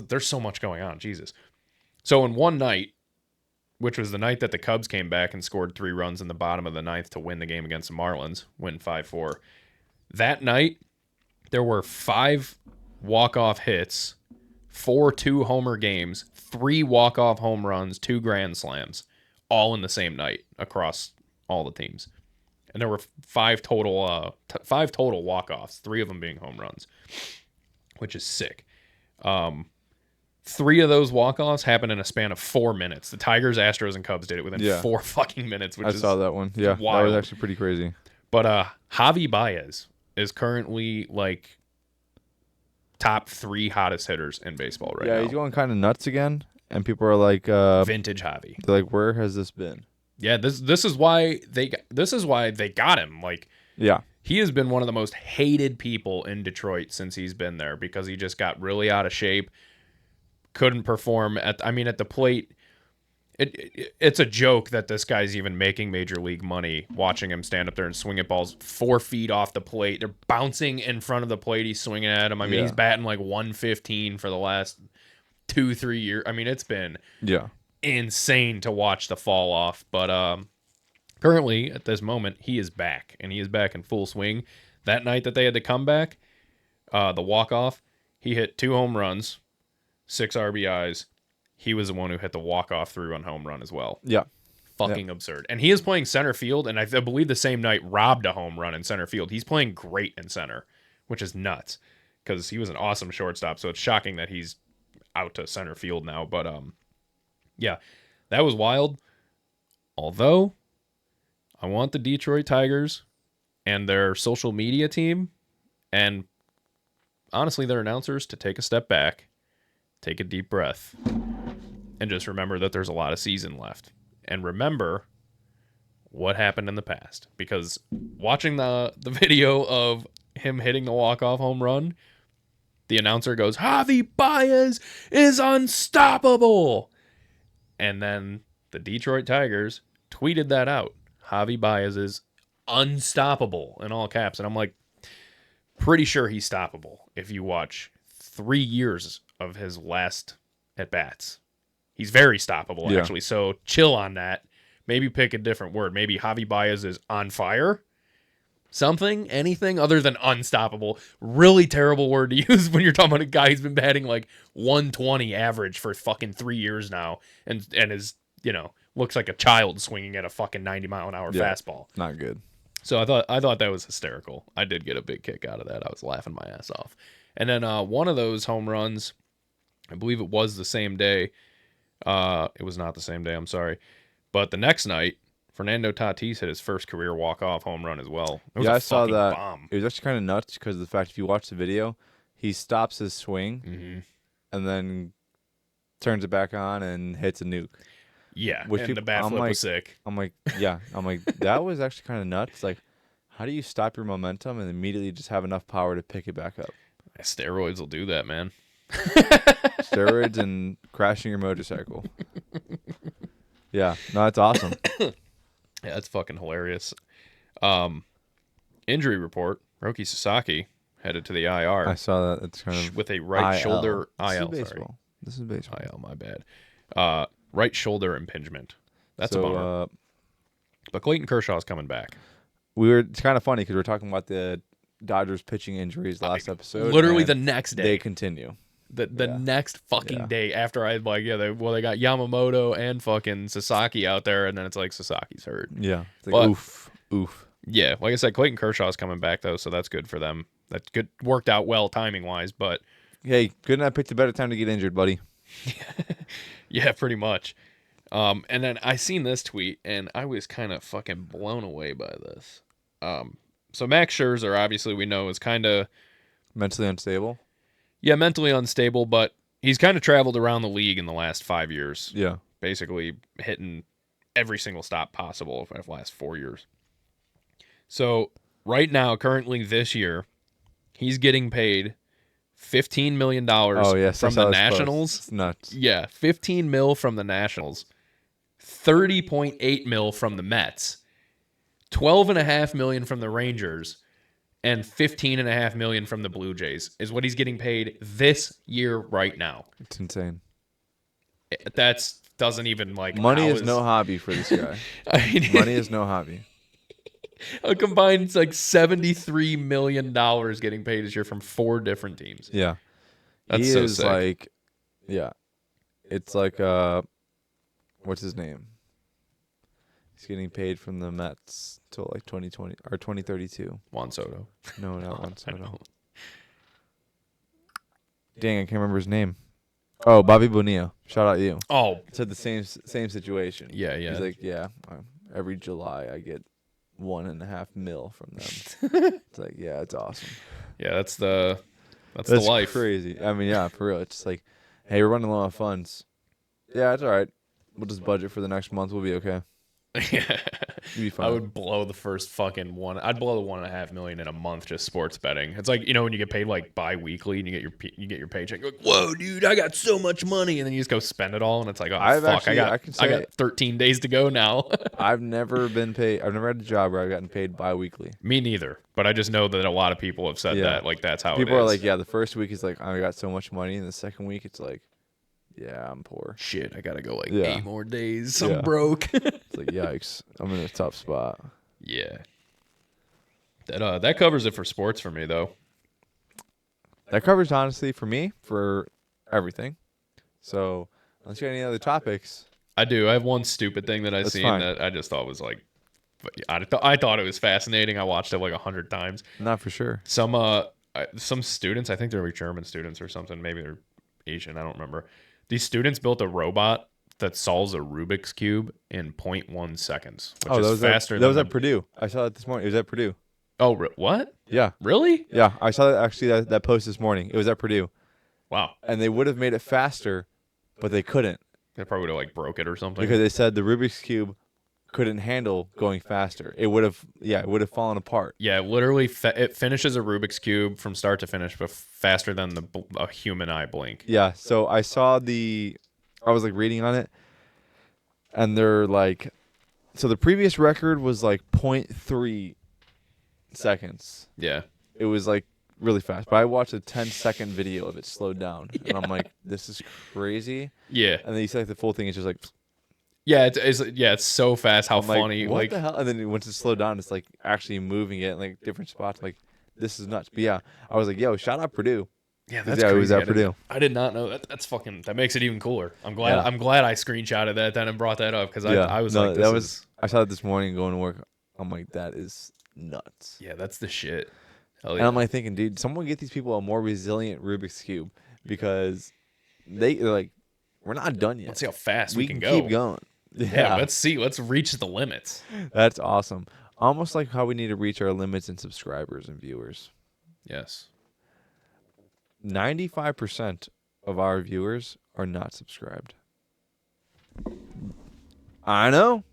there's so much going on. Jesus. So in one night, which was the night that the Cubs came back and scored 3 runs in the bottom of the 9th to win the game against the Marlins, win 5-4. That night, there were 5 walk-off hits, 4 2-homer games, 3 walk-off home runs, 2 grand slams, all in the same night across all the teams. And there were 5 total walk-offs, 3 of them being home runs, which is sick. 3 of those walk-offs happened in a span of 4 minutes. The Tigers, Astros, and Cubs did it within 4 fucking minutes, which I saw that one. Yeah, wild. that was actually pretty crazy. But Javi Baez is currently like top 3 hottest hitters in baseball right now. Yeah, he's going kind of nuts again, and people are like, vintage Javi. They're like, where has this been? Yeah, this is why they got him. Like, yeah, he has been one of the most hated people in Detroit since he's been there because he just got really out of shape. Couldn't perform at the plate. It's a joke that this guy's even making major league money watching him stand up there and swing at balls 4 feet off the plate. They're bouncing in front of the plate. He's swinging at him. I mean, he's batting like 115 for the last 2-3 years. I mean, it's been insane to watch the fall off. But currently, at this moment, he is back, and he is back in full swing. That night that they had to come back, the walk-off, he hit 2 home runs, 6 RBIs. He was the one who hit the walk-off 3-run home run as well. Yeah. Fucking absurd. And he is playing center field, and I believe the same night robbed a home run in center field. He's playing great in center, which is nuts because he was an awesome shortstop, so it's shocking that he's out to center field now. But, yeah, that was wild. Although, I want the Detroit Tigers and their social media team and, honestly, their announcers to take a step back, take a deep breath, and just remember that there's a lot of season left. And remember what happened in the past. Because watching the video of him hitting the walk-off home run, the announcer goes, Javi Baez is unstoppable. And then the Detroit Tigers tweeted that out. Javi Baez is unstoppable in all caps. And I'm like, pretty sure he's stoppable if you watch 3 years of his last at-bats. He's very stoppable, actually. So chill on that. Maybe pick a different word. Maybe Javi Baez is on fire. Something, anything other than unstoppable. Really terrible word to use when you're talking about a guy who's been batting like 120 average for fucking 3 years now and is, looks like a child swinging at a fucking 90-mile-an-hour fastball. Not good. So I thought that was hysterical. I did get a big kick out of that. I was laughing my ass off. And then one of those home runs, I believe it was the same day. It was not the same day, I'm sorry. But the next night, Fernando Tatis hit his first career walk-off home run as well. It was Yeah, a I saw fucking that. bomb. It was actually kind of nuts because of the fact if you watch the video, he stops his swing Mm-hmm. and then turns it back on and hits a nuke. Yeah, Which and people, the bat flip was sick. I'm like, that was actually kind of nuts. Like, how do you stop your momentum and immediately just have enough power to pick it back up? Steroids will do that, man. Steroids and crashing your motorcycle. Yeah, no, that's awesome. Yeah, that's fucking hilarious. Injury report: Roki Sasaki headed to the IR. I saw that. It's kind of with a right IL. shoulder This is IL. baseball. This is baseball. IL, my bad. Right shoulder impingement. That's a bummer. But Clayton Kershaw's coming back. It's kind of funny because we're talking about the Dodgers pitching injuries last episode. Literally the next day. They continue. The next fucking day after I they got Yamamoto and fucking Sasaki out there, and then it's like Sasaki's hurt. Yeah. It's like, oof. Yeah, like I said, Clayton Kershaw's coming back though, so that's good for them. That good worked out well timing wise, but hey, couldn't have picked a better time to get injured, buddy. Yeah, pretty much. And then I seen this tweet and I was kind of fucking blown away by this. So Max Scherzer, obviously we know, is kind of mentally unstable. Yeah, mentally unstable, but he's kind of traveled around the league in the last 5 years. Yeah. Basically hitting every single stop possible for the last 4 years. So right now, currently this year, he's getting paid $15 million from the Nationals. It's nuts. Yeah, $15 million from the Nationals, $30.8 million from the Mets, $12.5 million from the Rangers, and $15.5 million from the Blue Jays is what he's getting paid this year right now. It's insane. That's doesn't even money is no hobby for this guy. I mean, money is no hobby. A combined $73 million getting paid this year from 4 different teams. Yeah. That's so sick. It's like what's his name? He's getting paid from the Mets till 2020 or 2032. Juan Soto. No, not Juan Soto. Dang, I can't remember his name. Oh, Bobby Bonilla. Shout out you. Oh, said the same situation. Yeah. He's like, every July I get $1.5 million from them. It's like, yeah, it's awesome. Yeah, that's the life. Crazy. I mean, yeah, for real. It's just like, hey, we're running low on funds. Yeah, it's all right. We'll just budget for the next month. We'll be okay. Yeah. You'd be fine. I would blow the first fucking one. I'd blow the $1.5 million in a month just sports betting. It's like, when you get paid bi-weekly and you get your paycheck. You're like, whoa, dude, I got so much money, and then you just go spend it all, and it's like, oh I got 13 days to go now. I've never been paid. I've never had a job where I've gotten paid bi-weekly. Me neither, but I just know that a lot of people have said that. Like that's how people are like, yeah, the first week is like, I got so much money, and the second week it's like, yeah, I'm poor. Shit, I gotta go 8 more days. I'm broke. It's like, yikes, I'm in a tough spot. Yeah. That covers it for sports for me, though. That covers, honestly, for me, for everything. So, unless you got any other topics. I do. I have one stupid thing that I seen that I just thought was I thought it was fascinating. I watched it 100 times. Not for sure. Some students, I think they're German students or something. Maybe they're Asian. I don't remember. These students built a robot that solves a Rubik's Cube in 0.1 seconds, which is faster. That was at Purdue. I saw that this morning. It was at Purdue. Oh, what? Yeah. Really? Yeah, I saw that post this morning. It was at Purdue. Wow. And they would have made it faster, but they couldn't. They probably would have broke it or something. Because they said the Rubik's Cube couldn't handle going faster. It would have fallen apart. Yeah, literally, it finishes a Rubik's Cube from start to finish, but faster than a human eye blink. Yeah, so I was reading on it, and they're like, so the previous record was 0.3 seconds. Yeah. It was really fast, but I watched a 10-second video of it slowed down, and I'm like, this is crazy. Yeah. And then you see the full thing is just yeah, it's so fast. How funny! What the hell? And then once it slowed down, it's actually moving it in different spots. This is nuts. But yeah, I was like, yo, shout out Purdue. Yeah, that's crazy. It was at Purdue. I did not know that. That makes it even cooler. I'm glad I screenshotted that then and brought that up because I was I saw it this morning going to work. I'm like, that is nuts. Yeah, that's the shit. And I'm thinking, dude, someone get these people a more resilient Rubik's Cube because they're we're not done yet. Let's see how fast we can go. Keep going. Yeah, let's see. Let's reach the limits. That's awesome. Almost like how we need to reach our limits in subscribers and viewers. Yes. 95% of our viewers are not subscribed. I know.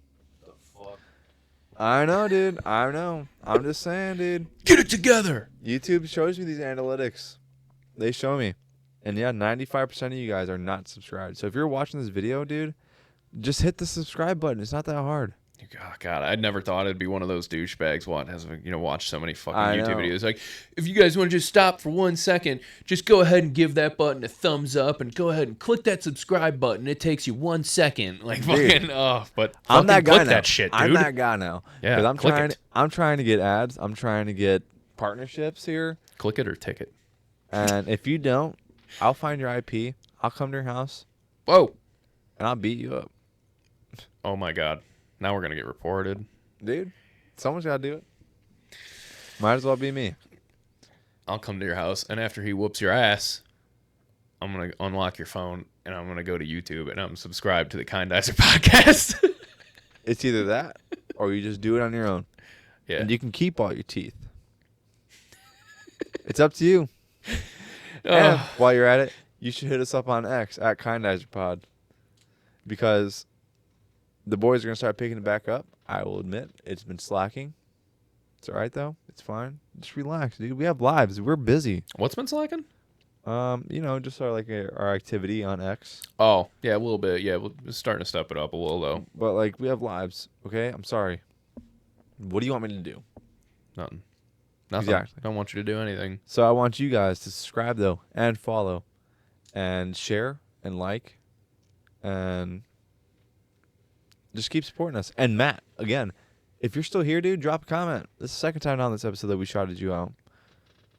The fuck? I know, dude. I know. I'm just saying, dude. Get it together. YouTube shows me these analytics. They show me. And yeah, 95% of you guys are not subscribed. So if you're watching this video, dude, just hit the subscribe button. It's not that hard. Oh, God, I never thought it'd be one of those douchebags. Watch so many fucking I YouTube know. videos. Like, if you guys want to just stop for 1 second, just go ahead and give that button a thumbs up and go ahead and click that subscribe button. It takes you 1 second. Like, Dude. But I'm that guy click now. that shit, dude. I'm that guy now. Yeah, 'Cause click it. I'm trying to get ads. I'm trying to get partnerships here. Click it or tick it. And if you don't, I'll find your IP. I'll come to your house Whoa. and I'll beat you up. Oh, my God. Now we're going to get reported. Dude, someone's got to do it. Might as well be me. I'll come to your house, and after he whoops your ass, I'm going to unlock your phone, and I'm going to go to YouTube, and I'm subscribed to the Kindizer podcast. It's either that or you just do it on your own. Yeah. And you can keep all your teeth. It's up to you. And while you're at it, you should hit us up on X at KindizerPod. Because the boys are going to start picking it back up. I will admit, it's been slacking. It's all right, though. It's fine. Just relax, dude. We have lives. We're busy. What's been slacking? Just our activity on X. Oh, yeah, a little bit. Yeah, we're starting to step it up a little, though. But, like, we have lives, okay? I'm sorry. What do you want me to do? Nothing. Exactly. Don't want you to do anything. So I want you guys to subscribe, though, and follow, and share, and like, and just keep supporting us. And Matt, again, if you're still here, dude, drop a comment. This is the second time on this episode that we shouted you out.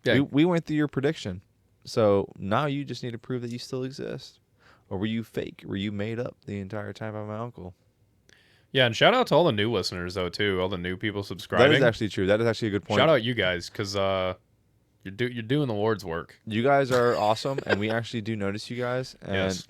Yeah. We went through your prediction. So now you just need to prove that you still exist. Or were you fake? Were you made up the entire time by my uncle? Yeah, and shout out to all the new listeners, though, too. All the new people subscribing. That is actually true. That is actually a good point. Shout out you guys, because you're doing the Lord's work. You guys are awesome, and we actually do notice you guys, and Yes.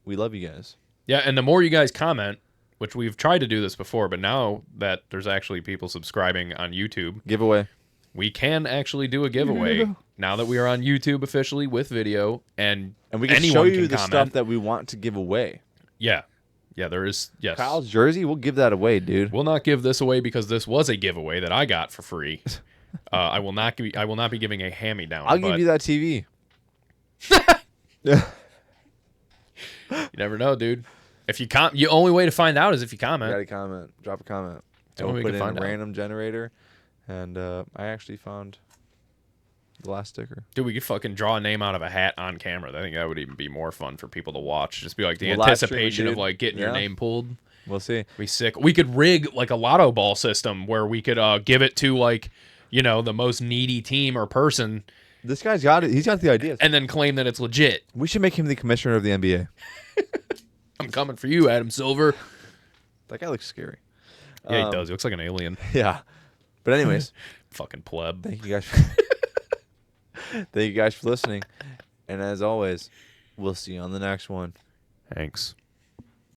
we love you guys. Yeah, and the more you guys comment, which we've tried to do this before, but now that there's actually people subscribing on YouTube, Giveaway. we can actually do a giveaway now that we are on YouTube officially with video, and And we can anyone show you can the comment. stuff that we want to give away. Yeah, there is. Yes, Kyle's jersey, we'll give that away, dude. we'll not give this away because this was a giveaway that I got for free. I will not be giving a hand-me-down. I'll give you that TV. You never know, dude. If you the only way to find out is if you You comment. gotta comment. Drop a comment. The And only we'll way put we in can a find out. random generator. And I actually found the last sticker. Dude, we could fucking draw a name out of a hat on camera. I think that would even be more fun for people to watch. Just be like the We'll live stream it, anticipation of dude. like getting your Yeah. name pulled. We'll see. Be sick. We could rig like a lotto ball system where we could give it to like, the most needy team or person This guy's got it. He's got the ideas. and then claim that it's legit. We should make him the commissioner of the NBA. I'm coming for you, Adam Silver. That guy looks scary. Yeah, he does. He looks like an alien. Yeah. But anyways, Fucking pleb. thank you guys. Thank you guys for listening. And as always, we'll see you on the next one. Thanks.